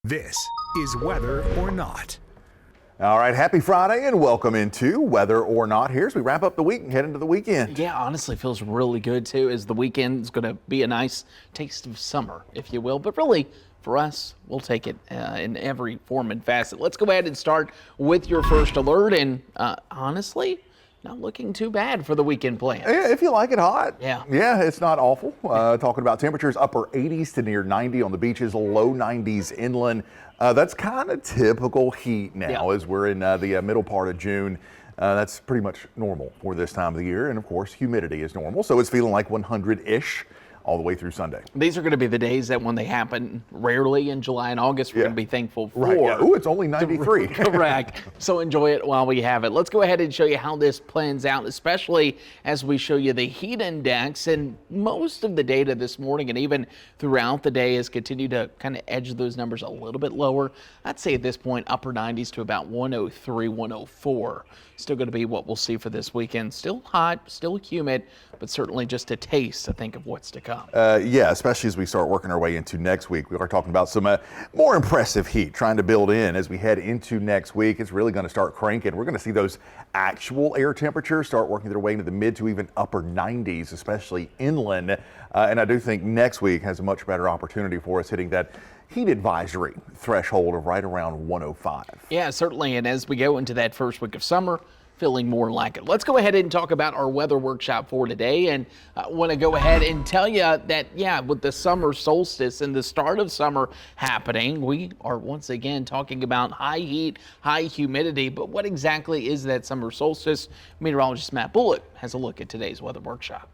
This is Weather or Not. All right, happy Friday and welcome into Weather or Not here as we wrap up the week and head into the weekend. Yeah, honestly feels really good too, as the weekend is going to be a nice taste of summer, if you will. But really, for us, we'll take it in every form and facet. Let's go ahead and start with your first alert. And honestly, not looking too bad for the weekend plan. Yeah, if you like it hot. Yeah. Yeah, it's not awful. Talking about temperatures, upper 80s to near 90 on the beaches, low 90s inland. That's kind of typical heat now as we're in the middle part of June. That's pretty much normal for this time of the year. And of course, humidity is normal. So it's feeling like 100-ish all the way through Sunday. These are going to be the days that when they happen rarely in July and August, we're going to be thankful for. Right, yeah. Ooh, it's only 93. Correct. So enjoy it while we have it. Let's go ahead and show you how this plans out, especially as we show you the heat index. And most of the data this morning and even throughout the day has continued to kind of edge those numbers a little bit lower. I'd say at this point, upper 90s to about 103, 104. Still going to be what we'll see for this weekend. Still hot, still humid, but certainly just a taste, I think, of what's to come. Yeah, especially as we start working our way into next week. We are talking about some more impressive heat trying to build in as we head into next week. It's really going to start cranking. We're going to see those actual air temperatures start working their way into the mid to even upper 90s, especially inland. And I do think next week has a much better opportunity for us hitting that heat advisory threshold of right around 105. Yeah, certainly. And as we go into that first week of summer, feeling more like it. Let's go ahead and talk about our weather workshop for today. And I want to go ahead and tell you that, yeah, with the summer solstice and the start of summer happening, we are once again talking about high heat, high humidity. But what exactly is that summer solstice? Meteorologist Matt Bullock has a look at today's weather workshop.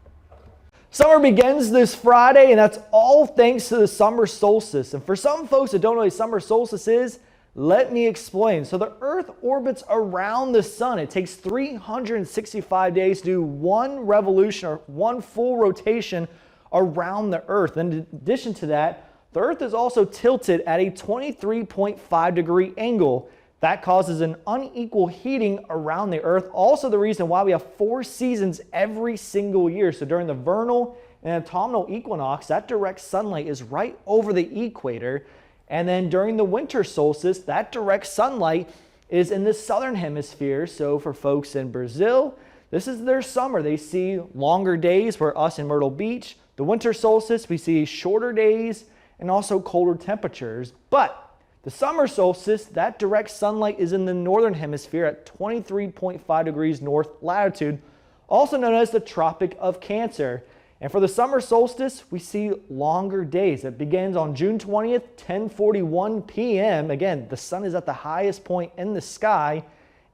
Summer begins this Friday, and that's all thanks to the summer solstice. And for some folks that don't know what summer solstice is, let me explain. So the Earth orbits around the sun. It takes 365 days to do one revolution or one full rotation around the Earth. And in addition to that, the Earth is also tilted at a 23.5 degree angle. That causes an unequal heating around the Earth. Also the reason why we have 4 seasons every single year. So during the vernal and autumnal equinox, that direct sunlight is right over the equator. And then during the winter solstice, that direct sunlight is in the southern hemisphere. So for folks in Brazil, this is their summer. They see longer days, where us in Myrtle Beach, the winter solstice, we see shorter days and also colder temperatures. But the summer solstice, that direct sunlight is in the northern hemisphere at 23.5 degrees north latitude, also known as the Tropic of Cancer. And for the summer solstice, we see longer days. It begins on June 20th, 10:41 p.m. Again, the sun is at the highest point in the sky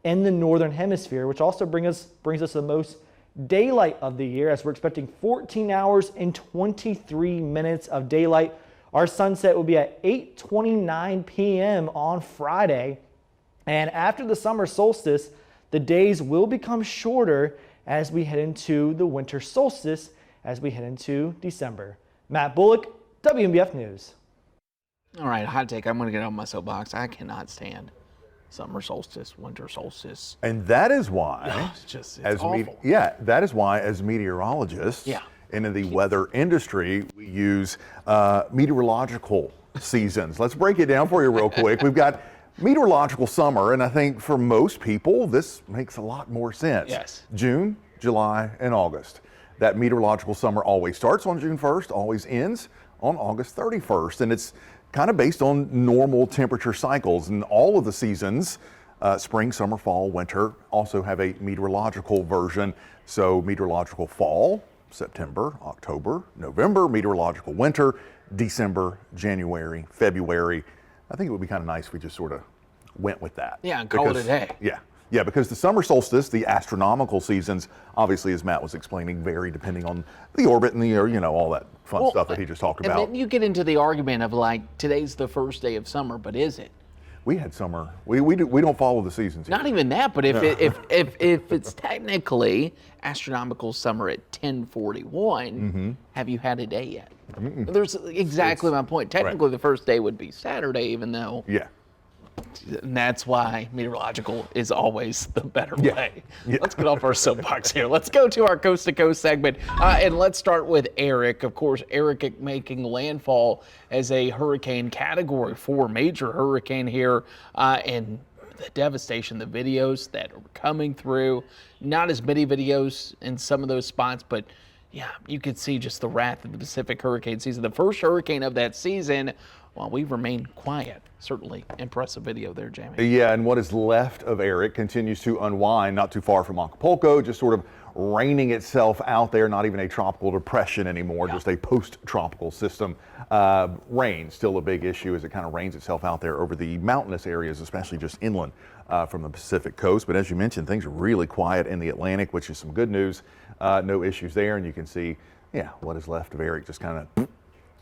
in the northern hemisphere, which also brings us the most daylight of the year, as we're expecting 14 hours and 23 minutes of daylight. Our sunset will be at 8:29 p.m. on Friday. And after the summer solstice, the days will become shorter as we head into the winter solstice, as we head into December. Matt Bullock, WNBF News. All right, hot take. I'm going to get on my soapbox. I cannot stand summer solstice, winter solstice. And that is why, it's awful. that is why as meteorologists and in the weather industry, we use meteorological seasons. Let's break it down for you real quick. We've got meteorological summer, and I think for most people, this makes a lot more sense. Yes. June, July, and August. That meteorological summer always starts on June 1st, always ends on August 31st, and it's kind of based on normal temperature cycles. And all of the seasons, spring, summer, fall, winter, also have a meteorological version. So meteorological fall, September, October, November, meteorological winter, December, January, February. I think it would be kind of nice if we just sort of went with that. Yeah, and call it a day. Yeah, because the summer solstice, the astronomical seasons, obviously, as Matt was explaining, vary depending on the orbit and the, all that fun stuff that he just talked about. And then you get into the argument of like, today's the first day of summer, but is it? We had summer. We don't follow the seasons here. Not even that, but if it's technically astronomical summer at 10:41, have you had a day yet? There's exactly my point. Technically, the first day would be Saturday, even though. Yeah. And that's why meteorological is always the better way. Yeah. Let's get off our soapbox here. Let's go to our coast to coast segment. And let's start with Eric. Of course, Eric making landfall as a hurricane category 4 major hurricane here. And the devastation, the videos that are coming through, not as many videos in some of those spots, but yeah, you could see just the wrath of the Pacific hurricane season. The first hurricane of that season, while we remain quiet. Certainly impressive video there, Jamie. Yeah, and what is left of Eric continues to unwind not too far from Acapulco, just sort of raining itself out there, not even a tropical depression anymore, just a post-tropical system. Rain, still a big issue as it kind of rains itself out there over the mountainous areas, especially just inland from the Pacific coast. But as you mentioned, things are really quiet in the Atlantic, which is some good news. No issues there, and you can see, yeah, what is left of Eric just kind of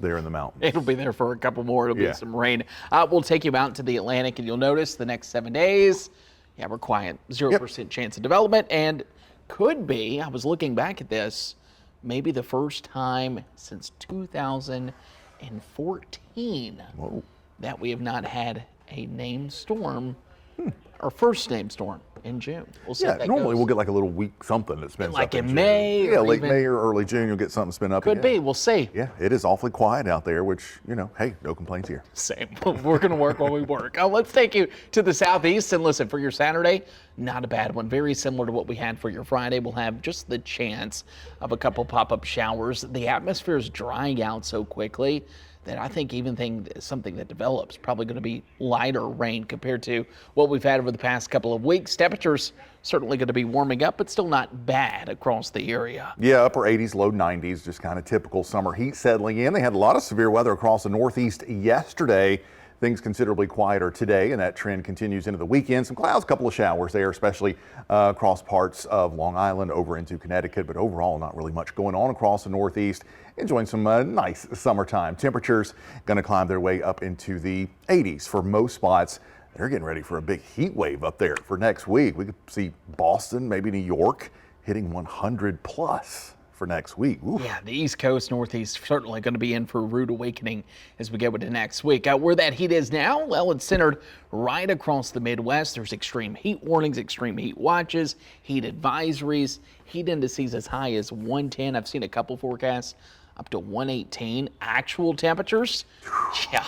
there in the mountains. It'll be there for a couple more. It'll be some rain. We'll take you out to the Atlantic, and you'll notice the next 7 days, yeah, we're quiet. 0% chance of development, and could be, I was looking back at this, maybe the first time since 2014 that we have not had a named storm, our first named storm in June. We'll see. Yeah, if that normally goes. we'll get like a little week something that spins Like up in June. May Yeah, or late even- May or early June, you'll get something spin up. Could again. be. We'll see. Yeah, it is awfully quiet out there, which, you know, hey, no complaints here. Same. We're going to work while we work. Let's take you to the southeast. And listen, for your Saturday, not a bad one. Very similar to what we had for your Friday. We'll have just the chance of a couple pop-up showers. The atmosphere is drying out so quickly that I think something that develops probably going to be lighter rain compared to what we've had over the past couple of weeks. Temperatures certainly going to be warming up, but still not bad across the area. Yeah, upper 80s, low 90s, just kind of typical summer heat settling in. They had a lot of severe weather across the Northeast yesterday. Things considerably quieter today, and that trend continues into the weekend. Some clouds, a couple of showers there, especially across parts of Long Island over into Connecticut, but overall not really much going on across the Northeast. Enjoying some nice summertime. Temperatures going to climb their way up into the 80s for most spots. They're getting ready for a big heat wave up there for next week. We could see Boston, maybe New York, hitting 100 plus for next week. Ooh. Yeah, the East Coast, Northeast, certainly going to be in for a rude awakening as we go into next week. Where that heat is now, well, it's centered right across the Midwest. There's extreme heat warnings, extreme heat watches, heat advisories, heat indices as high as 110. I've seen a couple forecasts up to 118. Actual temperatures, yeah.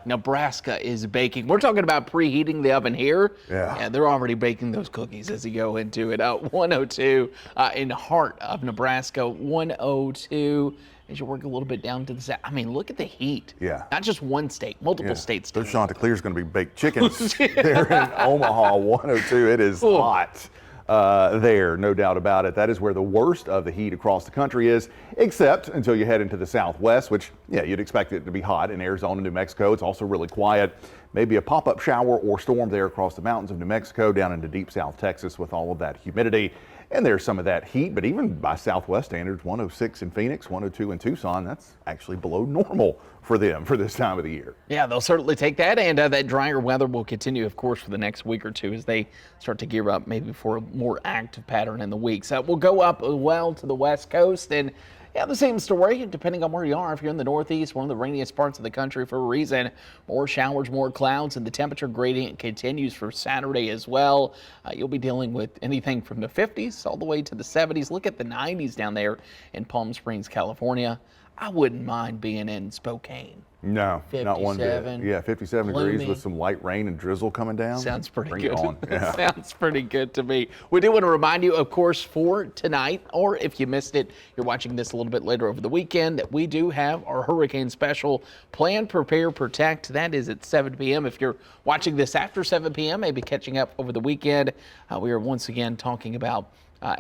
Nebraska is baking. We're talking about preheating the oven here. Yeah. They're already baking those cookies as you go into it. 102 in the heart of Nebraska. 102 as you work a little bit down to the south. I mean, look at the heat. Yeah. Not just one state, multiple states. So Chanticleer's going to be baked chickens there in Omaha, 102. It is hot there, no doubt about it. That is where the worst of the heat across the country is, except until you head into the southwest, which, yeah, you'd expect it to be hot in Arizona, New Mexico. It's also really quiet. Maybe a pop-up shower or storm there across the mountains of New Mexico down into deep South Texas with all of that humidity. And there's some of that heat, but even by Southwest standards, 106 in Phoenix, 102 in Tucson, that's actually below normal for them for this time of the year. Yeah, they'll certainly take that, and that drier weather will continue, of course, for the next week or two as they start to gear up maybe for a more active pattern in the weeks. We'll go up well to the West Coast, and yeah, the same story, depending on where you are. If you're in the Northeast, one of the rainiest parts of the country for a reason, more showers, more clouds, and the temperature gradient continues for Saturday as well. You'll be dealing with anything from the 50s all the way to the 70s. Look at the 90s down there in Palm Springs, California. I wouldn't mind being in Spokane. No, not one bit. 57, Yeah, 57 gloomy. degrees with some light rain and drizzle coming down. Sounds pretty Bring good. It on. Yeah. Sounds pretty good to me. We do want to remind you, of course, for tonight, or if you missed it, you're watching this a little bit later over the weekend, that we do have our hurricane special, Plan, Prepare, Protect. That is at 7 p.m. If you're watching this after 7 p.m., maybe catching up over the weekend, we are once again talking about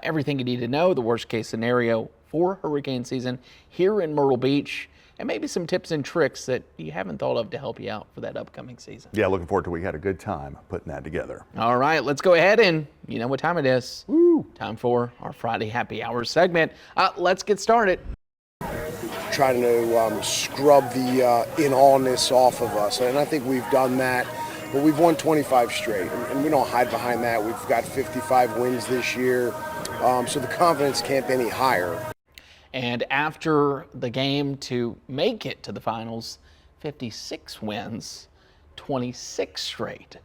everything you need to know, the worst case scenario for hurricane season here in Myrtle Beach, and maybe some tips and tricks that you haven't thought of to help you out for that upcoming season. Yeah, looking forward to it. We had a good time putting that together. All right, let's go ahead and you know what time it is. Woo. Time for our Friday Happy Hour segment. Let's get started. Trying to scrub the in-allness off of us, and I think we've done that. But we've won 25 straight, and we don't hide behind that. We've got 55 wins this year, so the confidence can't be any higher. And after the game to make it to the finals, 56 wins, 26 straight.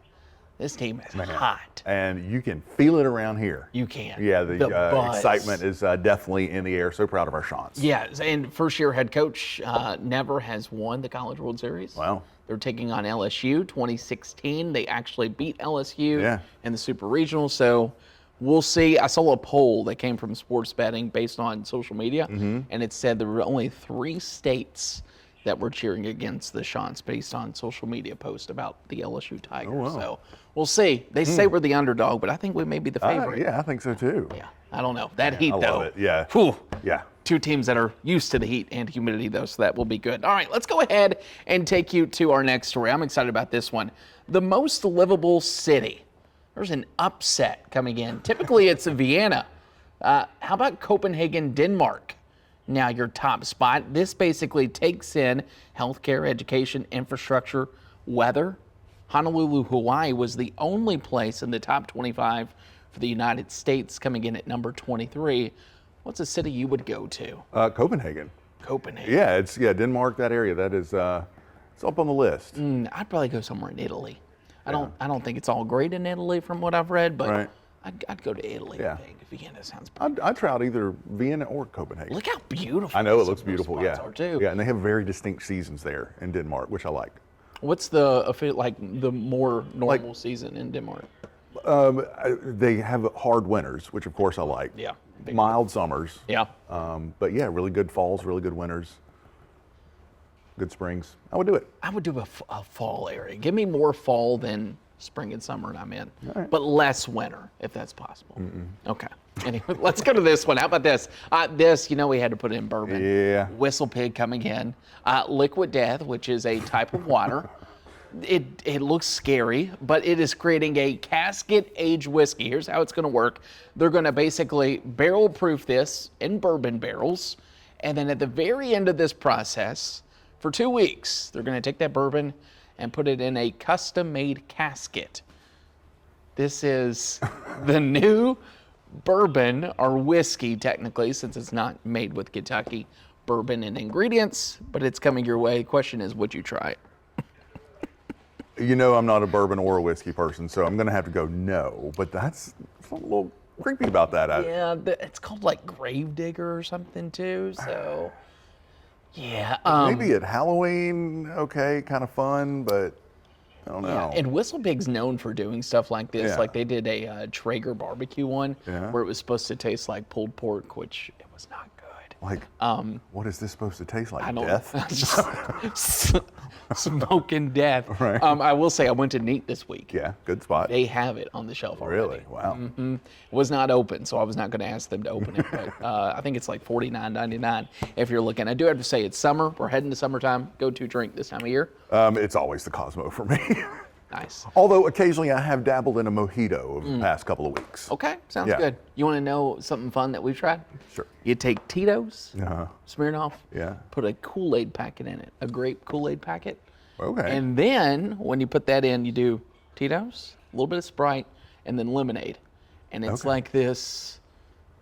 This team is hot. And you can feel it around here. You can. Yeah, the buzz. excitement is definitely in the air. So proud of our Chants. Yes, and first-year head coach never has won the College World Series. Wow. They're taking on LSU 2016. They actually beat LSU in the Super Regional. So we'll see. I saw a poll that came from sports betting based on social media, and it said there were only 3 states that were cheering against the Chants based on social media posts about the LSU Tigers. wow. So we'll see. They say we're the underdog, but I think we may be the favorite. Yeah, I think so too. Yeah, I don't know. That heat, I though. love it. Yeah. Whew. Yeah. 2 teams that are used to the heat and humidity, though, so that will be good. All right, let's go ahead and take you to our next story. I'm excited about this one. The most livable city. There's an upset coming in. Typically, it's Vienna. How about Copenhagen, Denmark? Now your top spot. This basically takes in healthcare, education, infrastructure, weather. Honolulu, Hawaii was the only place in the top 25 for the United States, coming in at number 23. What's a city you would go to? Copenhagen. Copenhagen. Yeah, it's Denmark, that area. That is it's up on the list. I'd probably go somewhere in Italy. I don't think it's all great in Italy from what I've read, but Right. I'd go to Italy. Yeah. I think Vienna sounds pretty. I'd try out either Vienna or Copenhagen. Look how beautiful. I know it some looks of those beautiful. spots Yeah. are, too. Yeah, and they have very distinct seasons there in Denmark, which I like. What's the more normal season in Denmark? They have hard winters, which of course I like. Yeah. Mild summers. Yeah. But yeah, really good falls, really good winters, good springs. I would do it. I would do a fall area. Give me more fall than spring and summer, and I'm in. right. But less winter, if that's possible. Okay. Anyway, let's go to this one. How about this? We had to put it in bourbon. Yeah. Whistle Pig coming in. Liquid Death, which is a type of water. It looks scary, but it is creating a casket-aged whiskey. Here's how it's going to work. They're going to basically barrel-proof this in bourbon barrels, and then at the very end of this process, for 2 weeks, they're going to take that bourbon and put it in a custom-made casket. This is the new bourbon, or whiskey technically, since it's not made with Kentucky bourbon and ingredients, but it's coming your way. Question is, would you try it? You know, I'm not a bourbon or a whiskey person, so I'm going to have to go no. But that's a little creepy about that. Yeah, it's called like Gravedigger or something too. So, yeah. Maybe at Halloween, okay, kind of fun, but I don't know. And Whistle Pig's known for doing stuff like this. Yeah. Like they did a Traeger barbecue one Yeah. where it was supposed to taste like pulled pork, which it was not good. Like, what is this supposed to taste like? I don't Death? just smoking death. Right. I will say I went to Neat this week. Yeah, good spot. They have it on the shelf already. Really? Wow. It was not open, so I was not going to ask them to open it. But I think it's like $49.99 if you're looking. I do have to say it's summer. We're heading to summertime. Go-to drink this time of year. It's always the Cosmo for me. Nice. Although occasionally I have dabbled in a mojito over the past couple of weeks. Okay, sounds Yeah. good. You want to know something fun that we've tried? Sure. You take Tito's, Uh-huh. Smirnoff, Yeah. put a Kool-Aid packet in it, a grape Kool-Aid packet. Okay. And then when you put that in, you do Tito's, a little bit of Sprite, and then lemonade. And it's Okay. like this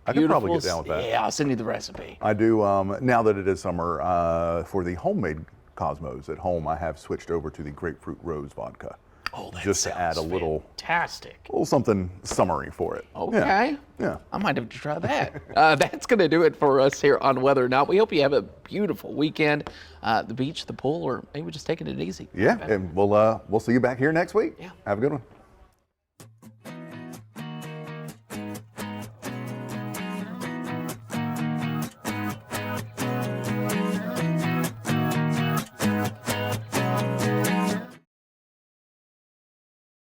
I could probably beautiful. get down with that. Yeah, I'll send you the recipe. I do, now that it is summer, for the homemade Cosmos at home, I have switched over to the grapefruit rose vodka. Oh, that just to add a sounds little fantastic. something summery for it. Okay. Yeah. I might have to try that. That's going to do it for us here on Weather Now. We hope you have a beautiful weekend. The beach, the pool, or maybe just taking it easy. Yeah, and we'll see you back here next week. Yeah. Have a good one.